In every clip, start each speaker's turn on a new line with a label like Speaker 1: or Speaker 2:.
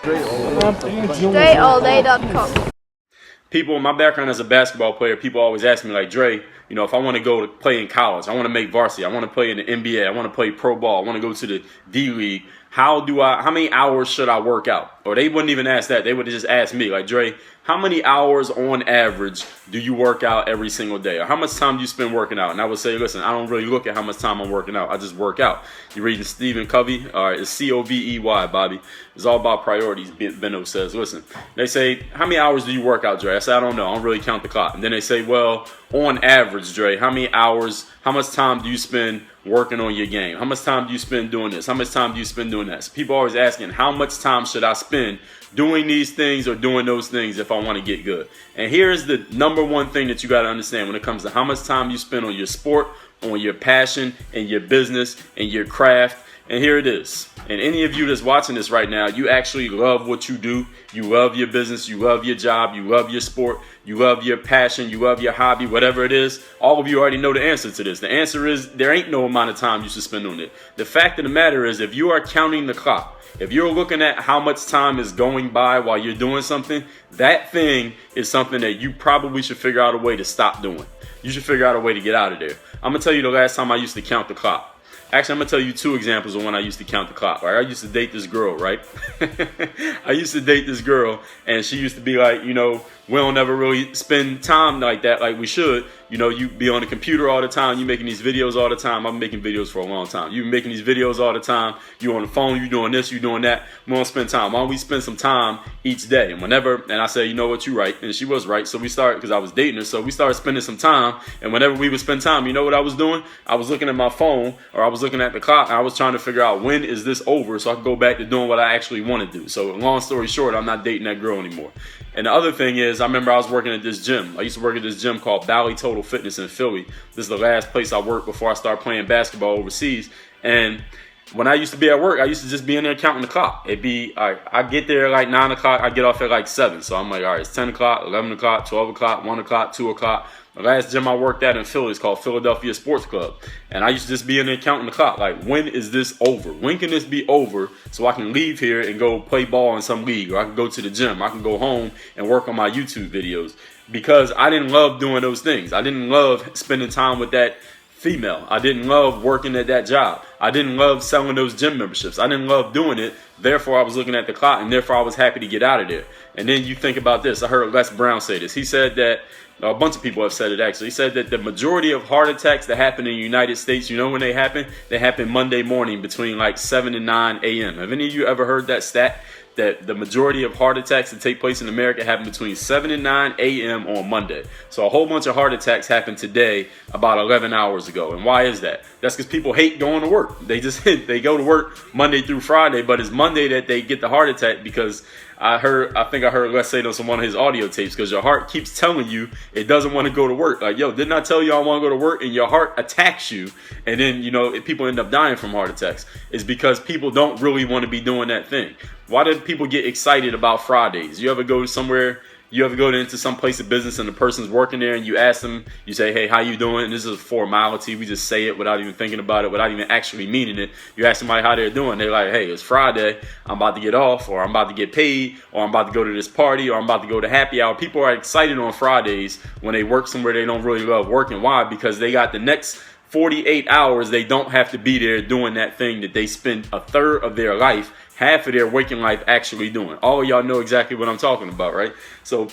Speaker 1: DreAllDay.com.
Speaker 2: People in my background as a basketball player, people always ask me like, Dre, you know, if I want to go to play in college, I want to make varsity, I want to play in the NBA, I want to play pro ball, I want to go to the D League, how many hours should I work out? Or they wouldn't even ask that. They would just ask me like, Dre, how many hours on average do you work out every single day? Or how much time do you spend working out? And I would say, listen, I don't really look at how much time I'm working out. I just work out. You're reading Stephen Covey, or it's Covey, Bobby. It's all about priorities, Benno says. Listen, they say, how many hours do you work out, Dre? I say, I don't know. I don't really count the clock. And then they say, well, on average, Dre, how many hours, how much time do you spend working on your game? How much time do you spend doing this? How much time do you spend doing that? So people are always asking, how much time should I spend doing these things or doing those things if I want to get good? And here's the number one thing that you got to understand when it comes to how much time you spend on your sport, on your passion, and your business, and your craft. And here it is. And any of you that's watching this right now, you actually love what you do. You love your business. You love your job. You love your sport. You love your passion. You love your hobby, whatever it is. All of you already know the answer to this. The answer is there ain't no amount of time you should spend on it. The fact of the matter is, if you are counting the clock, if you're looking at how much time is going by while you're doing something, that thing is something that you probably should figure out a way to stop doing. You should figure out a way to get out of there. I'm going to tell you the last time I used to count the clock. Actually, I'm going to tell you two examples of when I used to count the clock. Right? I used to date this girl, right? I used to date this girl, and she used to be like, you know, we don't ever really spend time like that like we should. You know, you be on the computer all the time. You making these videos all the time. I've been making videos for a long time. You've been making these videos all the time. You on the phone. You doing this. You doing that. We don't spend time. Why don't we spend some time each day? And and I said, you know what, you right. And she was right. So we started, because I was dating her. So we started spending some time. And whenever we would spend time, you know what I was doing? I was looking at my phone, or I was looking at the clock. And I was trying to figure out, when is this over, so I could go back to doing what I actually want to do. So long story short, I'm not dating that girl anymore. And the other thing is, I remember I was working at this gym. I used to work at this gym called Valley Total Fitness in Philly. This is the last place I worked before I started playing basketball overseas. And when I used to be at work, I used to just be in there counting the clock. It'd be, all right, I get there at like 9 o'clock. I get off at like 7. So I'm like, all right, it's 10 o'clock, 11 o'clock, 12 o'clock, 1 o'clock, 2 o'clock. The last gym I worked at in Philly is called Philadelphia Sports Club. And I used to just be in there counting the clock. Like, when is this over? When can this be over so I can leave here and go play ball in some league? Or I can go to the gym. I can go home and work on my YouTube videos. Because I didn't love doing those things. I didn't love spending time with that female. I didn't love working at that job. I didn't love selling those gym memberships. I didn't love doing it. Therefore, I was looking at the clock, and therefore I was happy to get out of there. And then you think about this. I heard Les Brown say this. He said that, a bunch of people have said it actually. He said that the majority of heart attacks that happen in the United States, you know when they happen? They happen Monday morning between like 7 and 9 a.m. Have any of you ever heard that stat? That the majority of heart attacks that take place in America happen between 7 and 9 a.m. on Monday. So a whole bunch of heart attacks happened today about 11 hours ago. And why is that? That's because people hate going to work. They they go to work Monday through Friday, but it's Monday that they get the heart attack, because I think I heard Les say this on one of his audio tapes, because your heart keeps telling you it doesn't want to go to work. Like, yo, didn't I tell you I want to go to work? And your heart attacks you. And then, you know, if people end up dying from heart attacks, it's because people don't really want to be doing that thing. Why do people get excited about Fridays? You ever go somewhere, you ever go into some place of business and the person's working there and you ask them, you say, hey, how you doing? And this is a formality. We just say it without even thinking about it, without even actually meaning it. You ask somebody how they're doing. They're like, hey, it's Friday. I'm about to get off, or I'm about to get paid, or I'm about to go to this party, or I'm about to go to happy hour. People are excited on Fridays when they work somewhere they don't really love working. Why? Because they got the next 48 hours they don't have to be there doing that thing that they spend a third of their life, half of their waking life actually doing. All of y'all know exactly what I'm talking about, right? So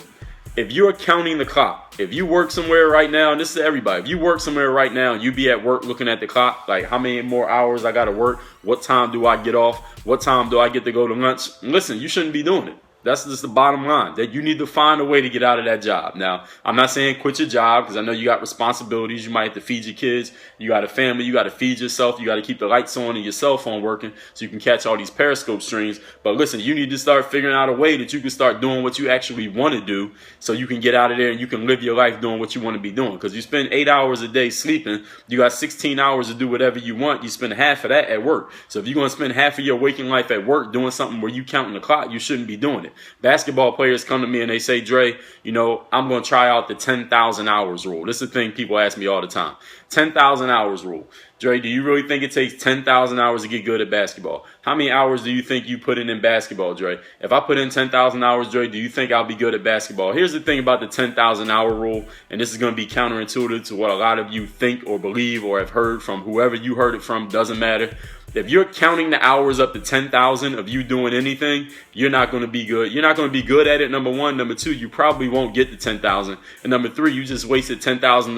Speaker 2: if you're counting the clock, if you work somewhere right now, and this is everybody, if you work somewhere right now and you be at work looking at the clock, like how many more hours I got to work, what time do I get off, what time do I get to go to lunch, listen, you shouldn't be doing it. That's just the bottom line, that you need to find a way to get out of that job. Now, I'm not saying quit your job, because I know you got responsibilities. You might have to feed your kids. You got a family. You got to feed yourself. You got to keep the lights on and your cell phone working so you can catch all these Periscope streams. But listen, you need to start figuring out a way that you can start doing what you actually want to do, so you can get out of there and you can live your life doing what you want to be doing. Because you spend 8 hours a day sleeping. You got 16 hours to do whatever you want. You spend half of that at work. So if you're going to spend half of your waking life at work doing something where you counting the clock, you shouldn't be doing it. Basketball players come to me and they say, Dre, you know, I'm going to try out the 10,000 hours rule. This is the thing people ask me all the time. 10,000 hours rule. Dre, do you really think it takes 10,000 hours to get good at basketball? How many hours do you think you put in basketball, Dre? If I put in 10,000 hours, Dre, do you think I'll be good at basketball? Here's the thing about the 10,000 hour rule, and this is going to be counterintuitive to what a lot of you think or believe or have heard from whoever you heard it from, doesn't matter. If you're counting the hours up to 10,000 of you doing anything, you're not going to be good. You're not going to be good at it, number one. Number two, you probably won't get to 10,000. And number three, you just wasted 10,000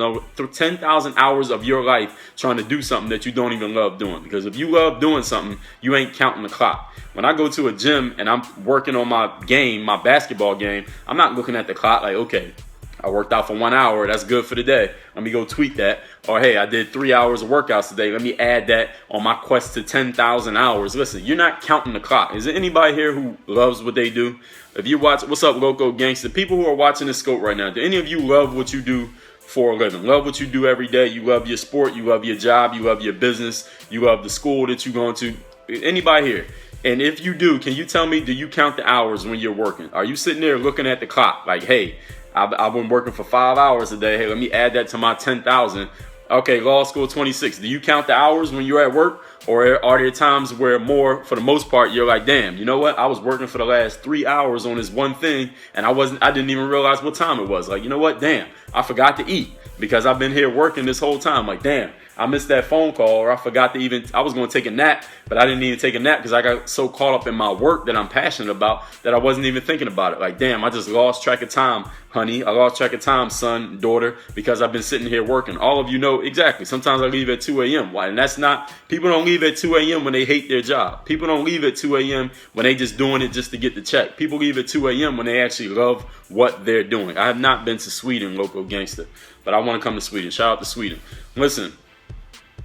Speaker 2: hours of your life trying to do something that you don't even love doing. Because if you love doing something, you ain't counting the clock. When I go to a gym and I'm working on my game, my basketball game, I'm not looking at the clock like, okay, I worked out for 1 hour. That's good for the day. Let me go tweak that. Or, hey, I did 3 hours of workouts today. Let me add that on my quest to 10,000 hours. Listen, you're not counting the clock. Is there anybody here who loves what they do? If you watch, what's up, Loco Gangster? People who are watching this scope right now, do any of you love what you do for a living? Love what you do every day? You love your sport. You love your job. You love your business. You love the school that you're going to. Anybody here? And if you do, can you tell me, do you count the hours when you're working? Are you sitting there looking at the clock like, hey, I've been working for 5 hours a day. Hey, let me add that to my 10,000. Okay, law school 26. Do you count the hours when you're at work? Or are there times where more, for the most part, you're like, damn, you know what? I was working for the last 3 hours on this one thing, and I didn't even realize what time it was. Like, you know what? Damn, I forgot to eat because I've been here working this whole time. Like, damn, I missed that phone call, or I forgot to I was going to take a nap, but I didn't even take a nap because I got so caught up in my work that I'm passionate about that I wasn't even thinking about it. Like, damn, I just lost track of time, honey. I lost track of time, son, daughter, because I've been sitting here working. All of you know exactly. Sometimes I leave at 2 a.m. Why? And that's not, people don't leave at 2 a.m. when they hate their job. People don't leave at 2 a.m. when they just doing it just to get the check. People leave at 2 a.m. when they actually love what they're doing. I have not been to Sweden, Loco Gangster, but I want to come to Sweden. Shout out to Sweden. Listen.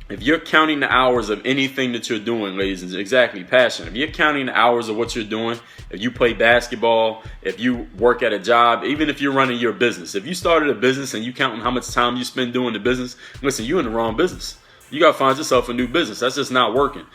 Speaker 2: If you're counting the hours of anything that you're doing, ladies and gentlemen, exactly, passion. If you're counting the hours of what you're doing, if you play basketball, if you work at a job, even if you're running your business, if you started a business and you counting how much time you spend doing the business, listen, you're in the wrong business. You got to find yourself a new business. That's just not working.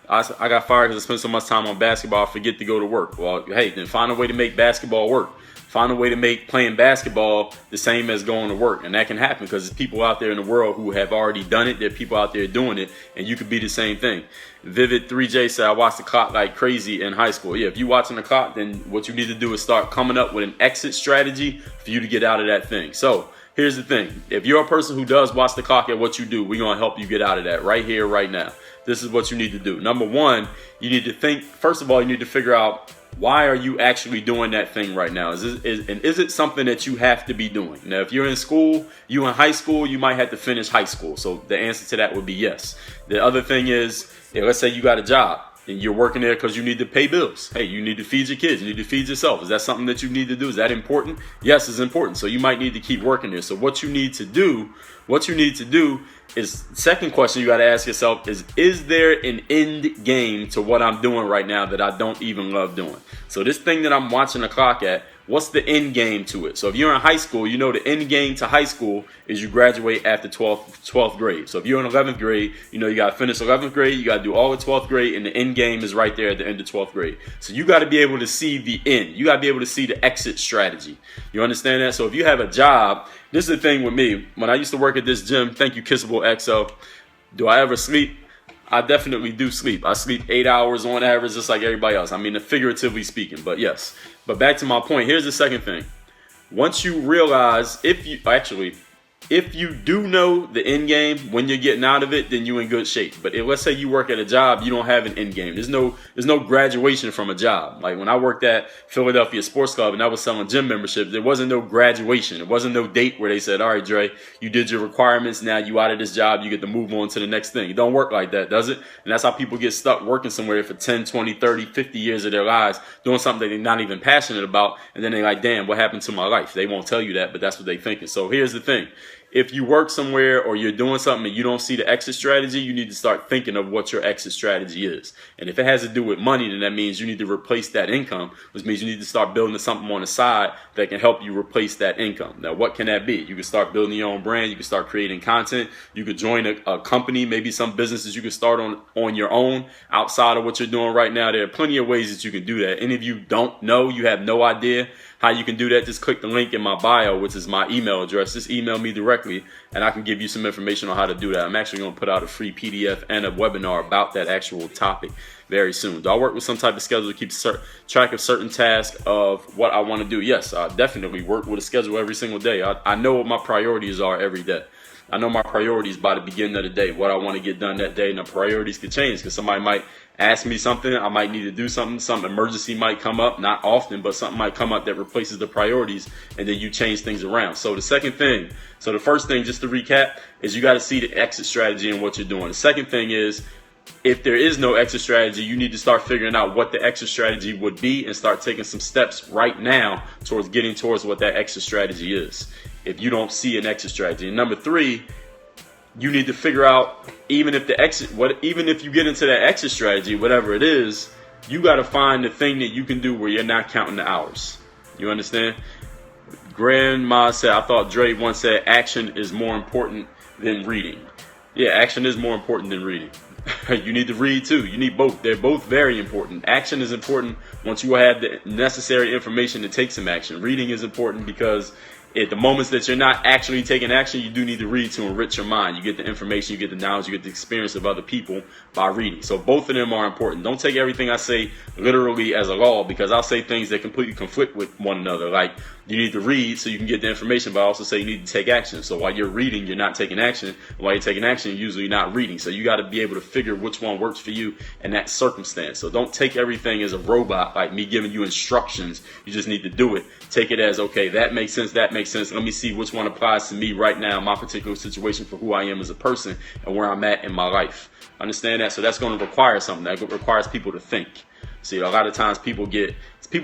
Speaker 2: I got fired because I spent so much time on basketball, I forget to go to work. Well, hey, then find a way to make basketball work. Find a way to make playing basketball the same as going to work. And that can happen because there's people out there in the world who have already done it. There are people out there doing it, and you could be the same thing. Vivid 3J said, I watched the clock like crazy in high school. Yeah, if you're watching the clock, then what you need to do is start coming up with an exit strategy for you to get out of that thing. So here's the thing. If you're a person who does watch the clock at what you do, we're going to help you get out of that right here, right now. This is what you need to do. Number one, you need to think, first of all, you need to figure out, why are you actually doing that thing right now? Is it something that you have to be doing? Now, if you're in school, you in high school, you might have to finish high school. So the answer to that would be yes. The other thing is, let's say you got a job and you're working there because you need to pay bills. Hey, you need to feed your kids. You need to feed yourself. Is that something that you need to do? Is that important? Yes, it's important. So you might need to keep working there. So what you need to do is, second question you got to ask yourself is there an end game to what I'm doing right now that I don't even love doing? So this thing that I'm watching the clock at, what's the end game to it? So if you're in high school, you know the end game to high school is you graduate after 12th grade. So if you're in 11th grade, you know you got to finish 11th grade, you got to do all of 12th grade, and the end game is right there at the end of 12th grade. So you got to be able to see the end. You got to be able to see the exit strategy. You understand that? So if you have a job, this is the thing with me. When I used to work at this gym, thank you, Kissable XO, do I ever sleep? I definitely do sleep. I sleep 8 hours on average, just like everybody else. I mean, figuratively speaking, but yes. But back to my point, here's the second thing. Once you realize, if you do know the end game when you're getting out of it, then you're in good shape. But let's say you work at a job, you don't have an end game. There's no graduation from a job. Like when I worked at Philadelphia Sports Club and I was selling gym memberships, there wasn't no graduation. There wasn't no date where they said, all right, Dre, you did your requirements. Now you out of this job, you get to move on to the next thing. It don't work like that, does it? And that's how people get stuck working somewhere for 10, 20, 30, 50 years of their lives, doing something that they're not even passionate about. And then they're like, damn, what happened to my life? They won't tell you that, but that's what they're thinking. So here's the thing. if you work somewhere or you're doing something and you don't see the exit strategy, you need to start thinking of what your exit strategy is. And if it has to do with money, then that means you need to replace that income, which means you need to start building something on the side that can help you replace that income. Now, what can that be? You can start building your own brand. You can start creating content. You could join a company, maybe some businesses you can start on your own outside of what you're doing right now. There are plenty of ways that you can do that. And if you don't know, you have no idea how you can do that, just click the link in my bio, which is my email address. Just email me directly and I can give you some information on how to do that. I'm actually going to put out a free PDF and a webinar about that actual topic very soon. Do I work with some type of schedule to keep track of certain tasks of what I want to do? Yes, I definitely work with a schedule every single day. I know what my priorities are every day. I know my priorities by the beginning of the day, what I want to get done that day, and the priorities could change because somebody might ask me something, I might need to do something, some emergency might come up, not often, but something might come up that replaces the priorities, and then you change things around. So the first thing, just to recap, is you got to see the exit strategy and what you're doing. The second thing is, if there is no exit strategy, you need to start figuring out what the exit strategy would be and start taking some steps right now towards getting towards what that exit strategy is, if you don't see an exit strategy. And number three, you need to figure out, even if you get into that exit strategy, whatever it is, you got to find the thing that you can do where you're not counting the hours. You understand? Grandma said, I thought Dre once said, action is more important than reading. Yeah, action is more important than reading. You need to read too. You need both. They're both very important. Action is important once you have the necessary information to take some action. Reading is important because at the moments that you're not actually taking action, you do need to read to enrich your mind. You get the information, you get the knowledge, you get the experience of other people by reading. So both of them are important. Don't take everything I say literally as a law, because I'll say things that completely conflict with one another. Like, you need to read so you can get the information, but I also say you need to take action. So while you're reading, you're not taking action. While you're taking action, you're usually not reading. So you got to be able to figure which one works for you in that circumstance. So don't take everything as a robot, like me giving you instructions. You just need to do it. Take it as, okay, that makes sense, that makes sense. Let me see which one applies to me right now, my particular situation, for who I am as a person and where I'm at in my life. Understand that? So that's going to require something. That requires people to think. See, a lot of times people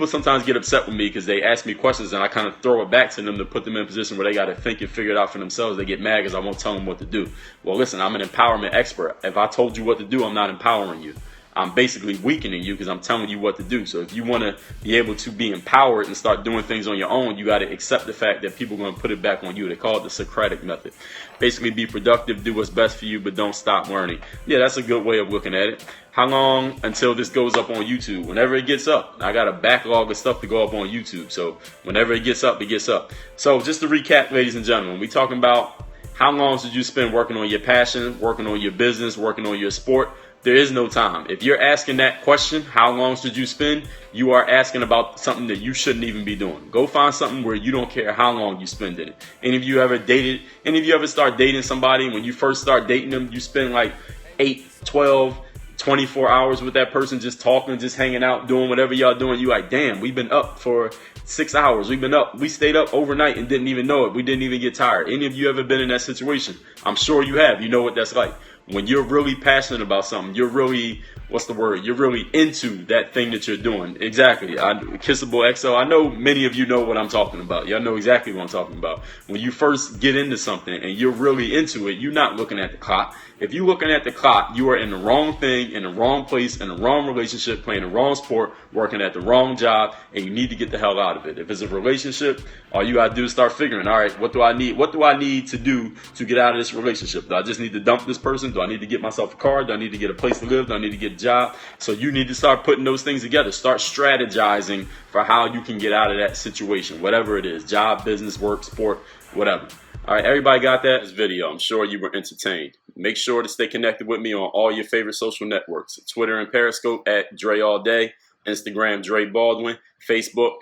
Speaker 2: sometimes get upset with me because they ask me questions and I kind of throw it back to them to put them in a position where they got to think and figure it out for themselves. They get mad because I won't tell them what to do. Well, listen, I'm an empowerment expert. If I told you what to do, I'm not empowering you. I'm basically weakening you because I'm telling you what to do. So if you want to be able to be empowered and start doing things on your own, you got to accept the fact that people are going to put it back on you. They call it the Socratic method. Basically, be productive, do what's best for you, but don't stop learning. Yeah, that's a good way of looking at it. How long until this goes up on YouTube? Whenever it gets up. I got a backlog of stuff to go up on YouTube. So whenever it gets up, it gets up. So just to recap, ladies and gentlemen, we're talking about how long should you spend working on your passion, working on your business, working on your sport. There is no time. If you're asking that question, how long should you spend? You are asking about something that you shouldn't even be doing. Go find something where you don't care how long you spend in it. Any of you ever start dating somebody, when you first start dating them, you spend like 8, 12, 24 hours with that person, just talking, just hanging out, doing whatever y'all doing. You like, damn, we've been up for 6 hours. We stayed up overnight and didn't even know it. We didn't even get tired. Any of you ever been in that situation? I'm sure you have. You know what that's like. When you're really passionate about something, you're really, you're really into that thing that you're doing. Exactly. Kissable XO. I know many of you know what I'm talking about. Y'all know exactly what I'm talking about. When you first get into something and you're really into it, you're not looking at the clock. If you're looking at the clock, you are in the wrong thing, in the wrong place, in the wrong relationship, playing the wrong sport, working at the wrong job, and you need to get the hell out of it. If it's a relationship, all you gotta do is start figuring, all right, what do I need? What do I need to do to get out of this relationship? Do I just need to dump this person? Do I need to get myself a car? Do I need to get a place to live? Do I need to get a job? So you need to start putting those things together. Start strategizing for how you can get out of that situation, whatever it is, job, business, work, sport, whatever. All right, everybody got that? This video, I'm sure you were entertained. Make sure to stay connected with me on all your favorite social networks. Twitter and Periscope at DreAllDay, Instagram Dre Baldwin, Facebook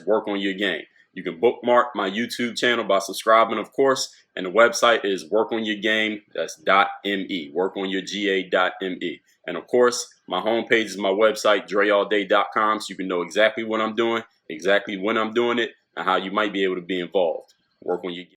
Speaker 2: /Work on Your Game. You can bookmark my YouTube channel by subscribing, of course, and the website is workonyourgame, that's .me, workonyourga.me. And of course, my homepage is my website, DreAllDay.com, so you can know exactly what I'm doing, exactly when I'm doing it, and how you might be able to be involved. Work on your game.